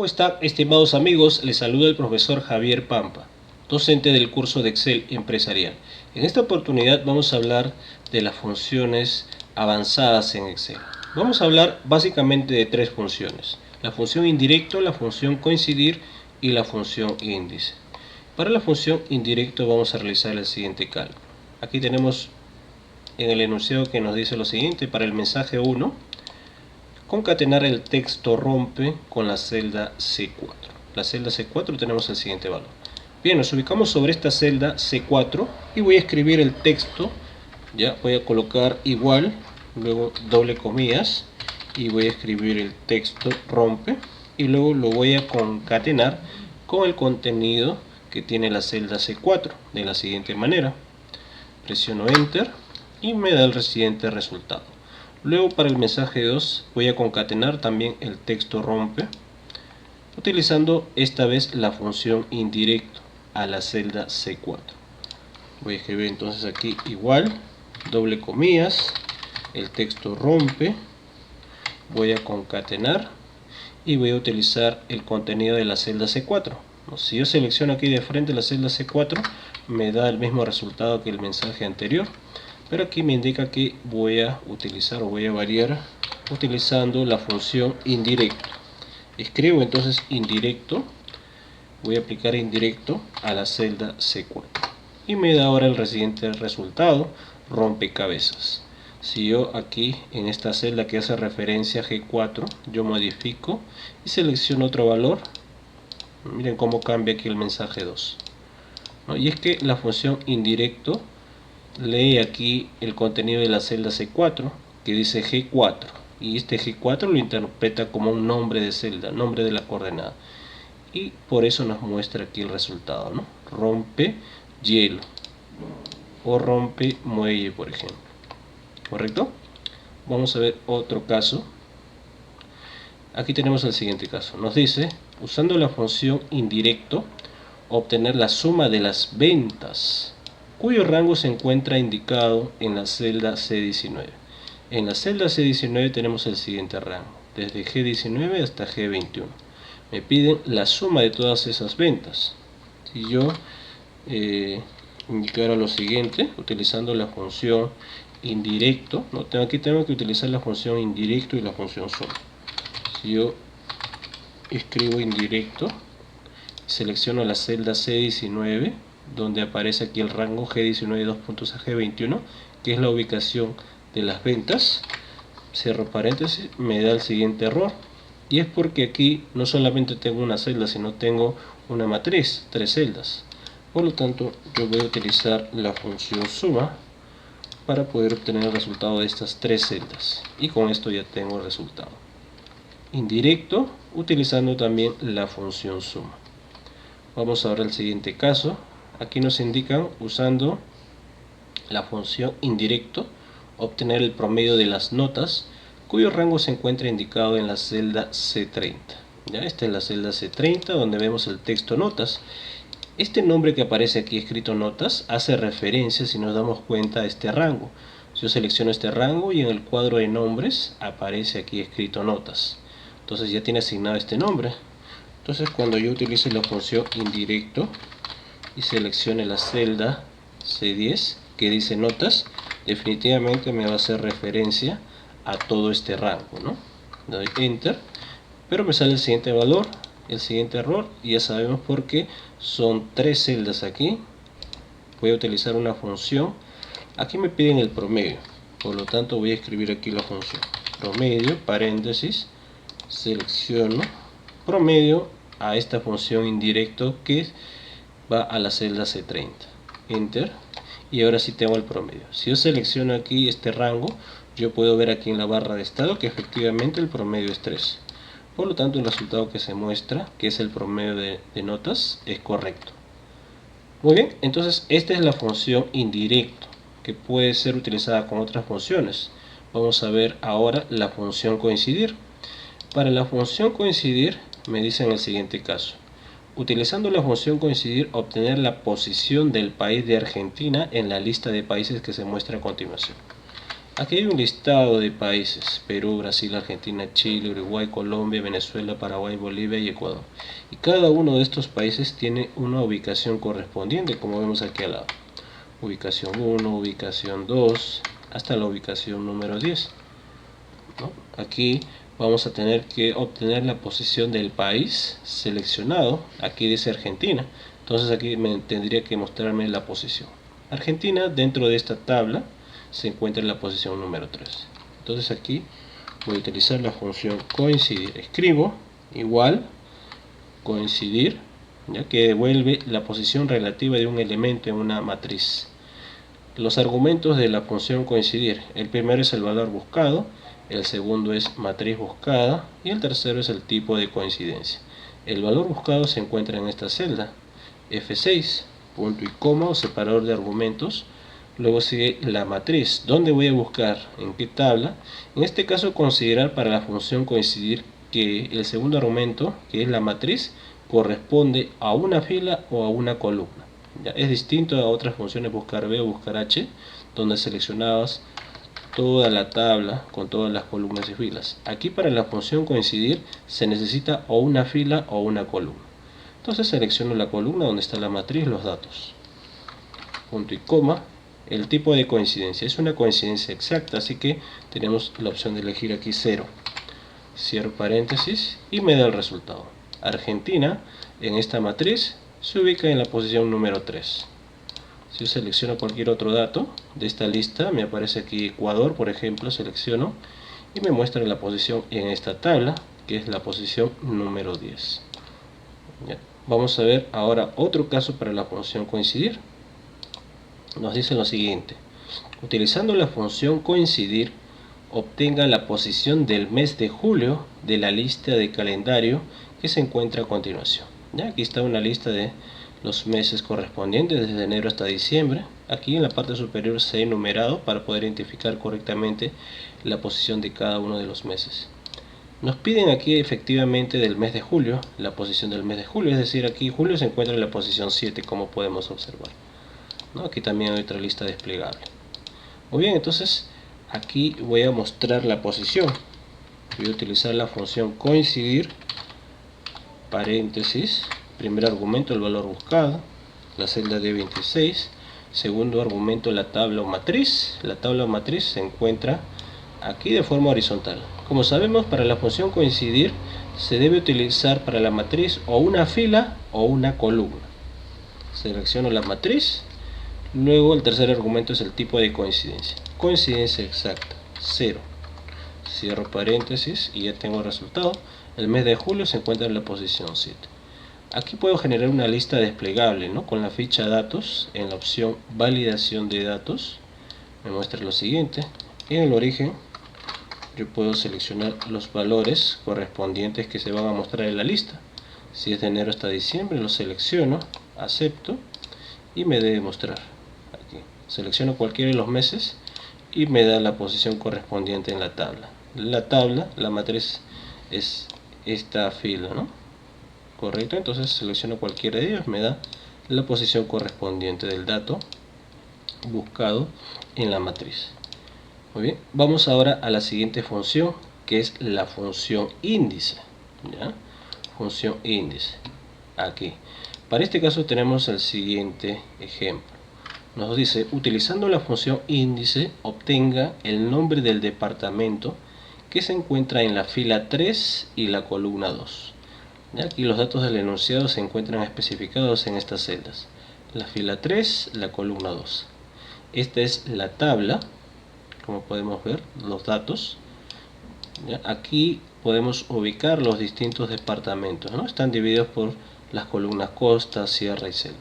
¿Cómo están, estimados amigos? Les saluda el profesor Javier Pampa, docente del curso de Excel empresarial. En esta oportunidad vamos a hablar de las funciones avanzadas en Excel. Vamos a hablar básicamente de tres funciones: la función indirecto, la función coincidir y la función índice. Para la función indirecto vamos a realizar el siguiente cálculo. Aquí tenemos en el enunciado que nos dice lo siguiente: para el mensaje 1, concatenar el texto rompe con la celda C4. La celda C4 tenemos el siguiente valor. Bien, nos ubicamos sobre esta celda C4 y voy a escribir el texto. Ya voy a colocar igual, luego doble comillas, y voy a escribir el texto rompe y luego lo voy a concatenar con el contenido que tiene la celda C4 de la siguiente manera. Presiono Enter y me da el siguiente resultado. Luego, para el mensaje 2 voy a concatenar también el texto rompe, utilizando esta vez la función indirecto a la celda C4. Voy a escribir entonces aquí igual, doble comillas, el texto rompe, voy a concatenar y voy a utilizar el contenido de la celda C4. Si yo selecciono aquí de frente la celda C4, me da el mismo resultado que el mensaje anterior, pero aquí me indica que voy a utilizar o voy a variar utilizando la función indirecto. Escribo entonces indirecto, voy a aplicar indirecto a la celda C4 y me da ahora el siguiente resultado: rompecabezas. Si yo aquí en esta celda que hace referencia a G4, yo modifico y selecciono otro valor, miren cómo cambia aquí el mensaje 2. Y es que la función indirecto lee aquí el contenido de la celda C4 que dice G4, y este G4 lo interpreta como un nombre de celda, nombre de la coordenada, y por eso nos muestra aquí el resultado, ¿no? Rompe hielo o rompe muelle, por ejemplo. ¿Correcto? Vamos a ver otro caso. Aquí tenemos el siguiente caso. Nos dice: usando la función indirecto, obtener la suma de las ventas cuyo rango se encuentra indicado en la celda C19. En la celda C19 tenemos el siguiente rango, desde G19 hasta G21. Me piden la suma de todas esas ventas. Si yo indicara lo siguiente, utilizando la función indirecto, aquí tengo que utilizar la función indirecto y la función suma. Si yo escribo indirecto, selecciono la celda C19, donde aparece aquí el rango G19 2 puntos a G21, que es la ubicación de las ventas, cierro paréntesis, me da el siguiente error, y es porque aquí no solamente tengo una celda, sino tengo una matriz, 3 celdas. Por lo tanto, yo voy a utilizar la función suma para poder obtener el resultado de estas 3 celdas, y con esto ya tengo el resultado indirecto utilizando también la función suma. Vamos a ver el siguiente caso. Aquí nos indican, usando la función indirecto, obtener el promedio de las notas cuyo rango se encuentra indicado en la celda C30. ¿Ya? Esta es la celda C30, donde vemos el texto notas. Este nombre que aparece aquí escrito notas hace referencia, si nos damos cuenta, a este rango. Yo selecciono este rango y en el cuadro de nombres aparece aquí escrito notas. Entonces ya tiene asignado este nombre. Entonces, cuando yo utilice la función indirecto y seleccione la celda C10 que dice notas, definitivamente me va a hacer referencia a todo este rango, ¿no? Le doy Enter, pero me sale el siguiente valor, el siguiente error, y ya sabemos por qué. Son 3 celdas aquí. Voy a utilizar una función. Aquí me piden el promedio, por lo tanto voy a escribir aquí la función promedio, paréntesis, selecciono promedio a esta función indirecto que va a la celda C30, Enter, y ahora sí tengo el promedio. Si yo selecciono aquí este rango, yo puedo ver aquí en la barra de estado que efectivamente el promedio es 3. Por lo tanto, el resultado que se muestra, que es el promedio de notas, es correcto. Muy bien, entonces esta es la función indirecto, que puede ser utilizada con otras funciones. Vamos a ver ahora la función coincidir. Para la función coincidir, me dicen el siguiente caso: utilizando la función coincidir, obtener la posición del país de Argentina en la lista de países que se muestra a continuación. Aquí hay un listado de países: Perú, Brasil, Argentina, Chile, Uruguay, Colombia, Venezuela, Paraguay, Bolivia y Ecuador. Y cada uno de estos países tiene una ubicación correspondiente, como vemos aquí al lado. Ubicación 1, ubicación 2, hasta la ubicación número 10, ¿no? Aquí vamos a tener que obtener la posición del país seleccionado. Aquí dice Argentina, entonces aquí tendría que mostrarme la posición. Argentina, dentro de esta tabla, se encuentra en la posición número 3. Entonces aquí voy a utilizar la función coincidir. Escribo igual coincidir, ya que devuelve la posición relativa de un elemento en una matriz. Los argumentos de la función coincidir: el primero es el valor buscado, el segundo es matriz buscada y el tercero es el tipo de coincidencia. El valor buscado se encuentra en esta celda F6, punto y coma o separador de argumentos. Luego sigue la matriz, donde voy a buscar en qué tabla. En este caso, considerar para la función coincidir que el segundo argumento, que es la matriz, corresponde a una fila o a una columna. Ya es distinto a otras funciones buscar B o buscar H, donde seleccionabas toda la tabla con todas las columnas y filas. Aquí para la función coincidir se necesita o una fila o una columna. Entonces selecciono la columna donde está la matriz, los datos, punto y coma. El tipo de coincidencia es una coincidencia exacta, así que tenemos la opción de elegir aquí 0. Cierro paréntesis y me da el resultado. Argentina en esta matriz se ubica en la posición número 3. Si yo selecciono cualquier otro dato de esta lista, me aparece aquí Ecuador, por ejemplo, selecciono y me muestra la posición en esta tabla, que es la posición número 10. ¿Ya? Vamos a ver ahora otro caso para la función coincidir. Nos dice lo siguiente: utilizando la función coincidir, obtenga la posición del mes de julio de la lista de calendario que se encuentra a continuación. ¿Ya? Aquí está una lista de los meses correspondientes desde enero hasta diciembre. Aquí en la parte superior se ha enumerado para poder identificar correctamente la posición de cada uno de los meses. Nos piden aquí efectivamente del mes de julio, la posición del mes de julio, es decir, aquí julio se encuentra en la posición 7, como podemos observar, ¿no? Aquí también hay otra lista desplegable. Muy bien, entonces aquí voy a mostrar la posición. Voy a utilizar la función coincidir, paréntesis, primer argumento el valor buscado, la celda D26, segundo argumento la tabla o matriz. La tabla o matriz se encuentra aquí de forma horizontal. Como sabemos, para la función coincidir se debe utilizar para la matriz o una fila o una columna. Selecciono la matriz. Luego el tercer argumento es el tipo de coincidencia. Coincidencia exacta, 0. Cierro paréntesis y ya tengo el resultado. El mes de julio se encuentra en la posición 7. Aquí puedo generar una lista desplegable, ¿no? Con la ficha datos. En la opción validación de datos me muestra lo siguiente: en el origen yo puedo seleccionar los valores correspondientes que se van a mostrar en la lista. Si es de enero hasta diciembre, lo selecciono, acepto y me debe mostrar. Aquí selecciono cualquiera de los meses y me da la posición correspondiente en la tabla. La matriz es esta fila, ¿no? Correcto, entonces selecciono cualquiera de ellos, me da la posición correspondiente del dato buscado en la matriz. Muy bien, vamos ahora a la siguiente función, que es la función índice. ¿Ya? Función índice. Aquí. Para este caso tenemos el siguiente ejemplo. Nos dice: utilizando la función índice, obtenga el nombre del departamento que se encuentra en la fila 3 y la columna 2. ¿Ya? Aquí los datos del enunciado se encuentran especificados en estas celdas: la fila 3, la columna 2. Esta es la tabla. Como podemos ver, los datos. ¿Ya? Aquí podemos ubicar los distintos departamentos, ¿no? Están divididos por las columnas costa, sierra y selva.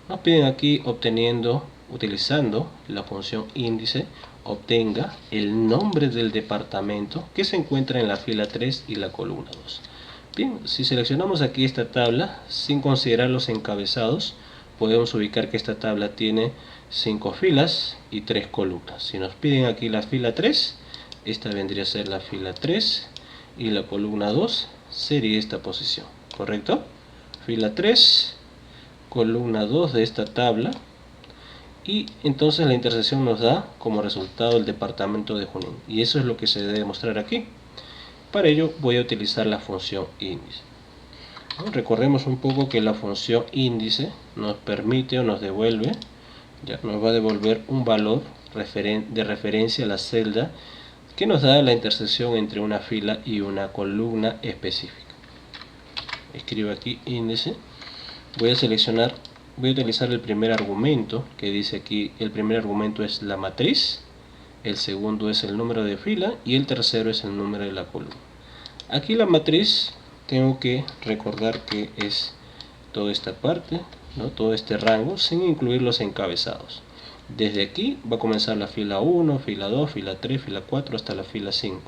Nos piden aquí, utilizando la función índice, obtenga el nombre del departamento que se encuentra en la fila 3 y la columna 2. Bien, si seleccionamos aquí esta tabla sin considerar los encabezados, podemos ubicar que esta tabla tiene 5 filas y 3 columnas. Si nos piden aquí la fila 3, esta vendría a ser la fila 3 y la columna 2 sería esta posición, ¿correcto? Fila 3, columna 2 de esta tabla y entonces la intersección nos da como resultado el departamento de Junín, y eso es lo que se debe mostrar aquí. Para ello voy a utilizar la función índice. Recordemos un poco que la función índice nos permite o nos devuelve, nos va a devolver un valor de referencia a la celda que nos da la intersección entre una fila y una columna específica. Escribo aquí índice, voy a utilizar el primer argumento que dice aquí. El primer argumento es la matriz, el segundo es el número de fila y el tercero es el número de la columna. Aquí la matriz tengo que recordar que es toda esta parte, ¿no? Todo este rango sin incluir los encabezados. Desde aquí va a comenzar la fila 1, fila 2, fila 3, fila 4 hasta la fila 5.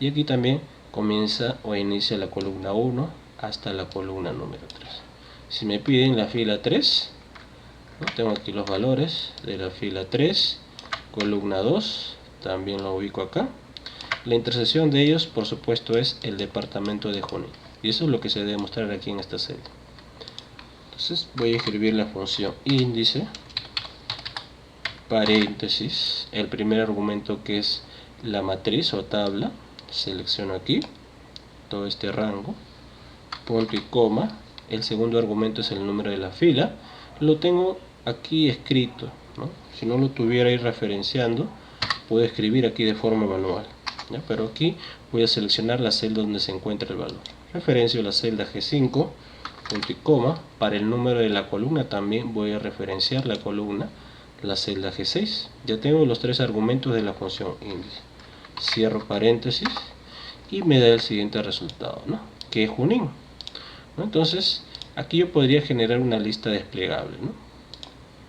Y aquí también comienza o inicia la columna 1 hasta la columna número 3. Si me piden la fila 3, ¿no? Tengo aquí los valores de la fila 3, columna 2, también lo ubico acá. La intersección de ellos, por supuesto, es el departamento de Junín. Y eso es lo que se debe mostrar aquí en esta celda. Entonces voy a escribir la función índice, paréntesis, el primer argumento que es la matriz o tabla, selecciono aquí todo este rango, punto y coma. El segundo argumento es el número de la fila, lo tengo aquí escrito, ¿no? Si no lo tuviera ahí referenciando, puedo escribir aquí de forma manual, ¿ya? Pero aquí voy a seleccionar la celda donde se encuentra el valor. Referencio la celda G5, punto y coma. Para el número de la columna también voy a referenciar la columna, la celda G6. Ya tengo los tres argumentos de la función índice. Cierro paréntesis y me da el siguiente resultado, ¿no? Que es Junín, ¿no? Entonces aquí yo podría generar una lista desplegable, ¿no?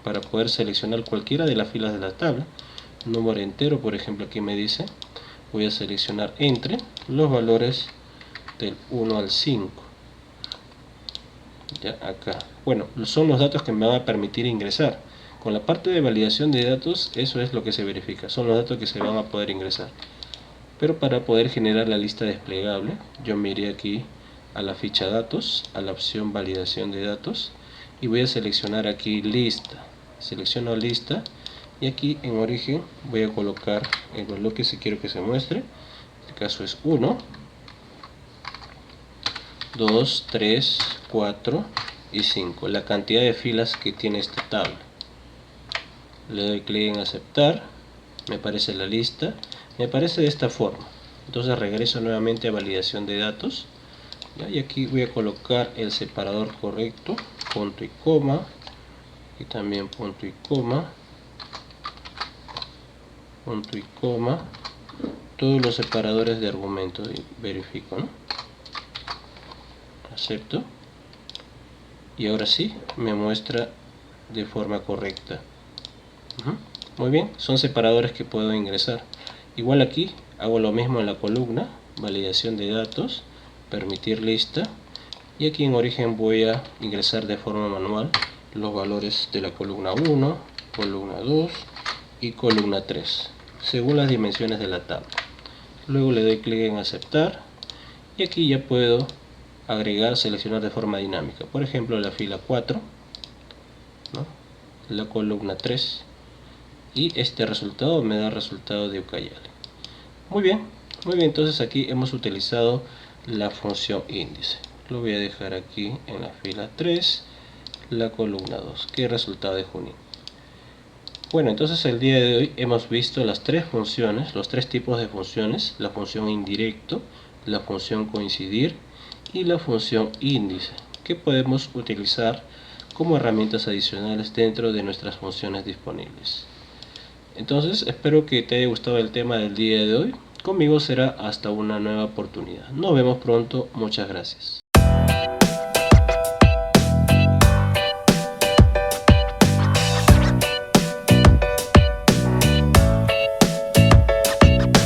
Para poder seleccionar cualquiera de las filas de la tabla. Número entero, por ejemplo, aquí me dice, voy a seleccionar entre los valores del 1 al 5. Ya acá, bueno, son los datos que me van a permitir ingresar. Con la parte de validación de datos, eso es lo que se verifica, son los datos que se van a poder ingresar. Pero para poder generar la lista desplegable, yo me iré aquí a la ficha datos, a la opción validación de datos, y voy a seleccionar aquí lista. Selecciono lista y aquí en origen voy a colocar el valor que quiero que se muestre. En este caso es 1, 2, 3, 4 y 5, la cantidad de filas que tiene esta tabla. Le doy clic en aceptar, me aparece la lista, me aparece de esta forma. Entonces regreso nuevamente a validación de datos, ¿ya? Y aquí voy a colocar el separador correcto, punto y coma, y también punto y coma, punto y coma, todos los separadores de argumentos, y verifico, ¿no? Acepto y ahora sí me muestra de forma correcta. Muy bien, son separadores que puedo ingresar. Igual aquí hago lo mismo en la columna, validación de datos, permitir lista, y aquí en origen voy a ingresar de forma manual los valores de la columna 1, columna 2 y columna 3 según las dimensiones de la tabla. Luego le doy clic en aceptar y aquí ya puedo agregar, seleccionar de forma dinámica, por ejemplo la fila 4, ¿no? La columna 3, y este resultado me da resultado de Ucayali. Muy bien, entonces aquí hemos utilizado la función índice. Lo voy a dejar aquí en la fila 3, la columna 2, que es resultado de Junín. Bueno, entonces el día de hoy hemos visto las tres funciones, los tres tipos de funciones: la función indirecto, la función coincidir y la función índice, que podemos utilizar como herramientas adicionales dentro de nuestras funciones disponibles. Entonces espero que te haya gustado el tema del día de hoy. Conmigo será hasta una nueva oportunidad. Nos vemos pronto. Muchas gracias.